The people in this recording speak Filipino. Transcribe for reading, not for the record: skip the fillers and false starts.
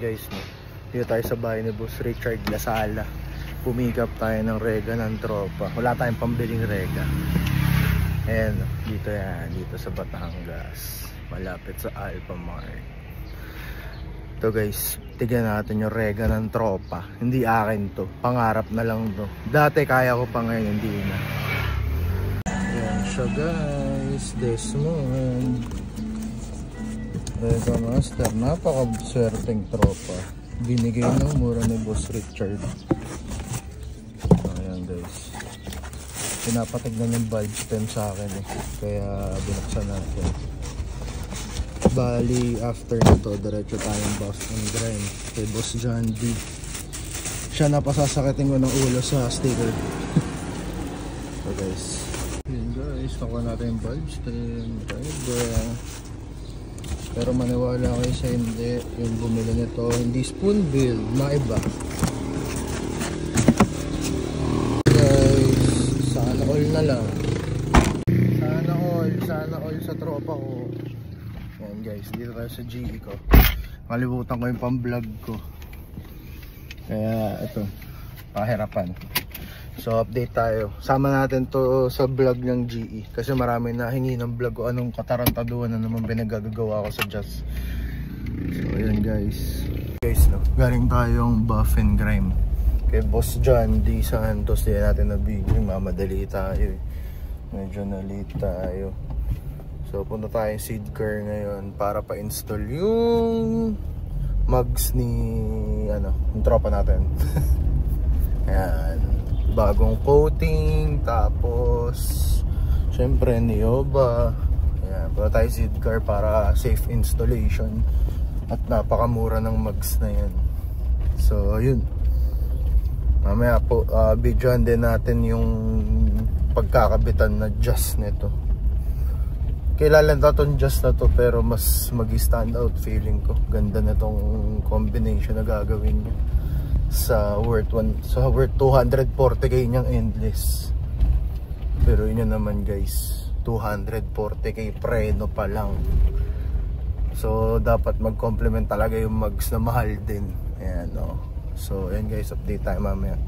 guys, no? Dito tayo sa bahay ni Boss Richard Lasala. Pumigap tayo ng rega ng tropa. Wala tayong pambiling rega. Ayan, dito yan, dito sa Batangas, malapit sa Alphamart. Ito guys, tignan natin yung rega ng tropa. Hindi akin to, pangarap na lang to. Dati kaya ko pa, ngayon hindi na. Ayan siya guys, Desmond Rega Master. Napaka-swerteng tropa. Binigay ng mura ni Boss Richard. Ayan guys, pinapatignan yung bulb stem sa akin eh. Kaya binuksan natin. Bali after nito diretso tayong buff and grind kay Boss John D. Siya na pasasakitin ko ng ulo sa sticker. So guys, yun guys, nakuha natin yung bulb stem, pero maniwala kayo sa hindi, yung bumili nito hindi spoon build, maiba. Sana all na lang. Sana all sa tropa ko. Ayan guys, dito tayo sa GE ko. Kalibutan ko yung pang vlog ko. Kaya ito, pahirapan. So update tayo. Sama natin to sa vlog ng GE. Kasi marami na hingi ng vlog ko anong katarantaduhan na naman pinagagawa ko sa Just. So ayan guys. Guys, no, galing tayong buff and grind kay Boss John D. Santos. Di natin nabigay, mamadali tayo eh. Medyo na-late tayo. So punta tayong seed car ngayon para pa-install yung mugs ni yung tropa natin. Ayan, bagong coating, tapos syempre Nioba. Ayan, punta tayo seed car para safe installation. At napakamura ng mugs na yan. So yun, mamaya po videoan din natin yung pagkakabitan na just nito. Kailan na itong just na to, pero mas mag-stand out feeling ko. Ganda na itong combination na gagawin nyo sa worth 240k niyang endless. Pero yun naman guys, 240k preno pa lang. So dapat mag-complement talaga yung mugs na mahal din. Ayan o. So ayan guys, update tayo mamaya.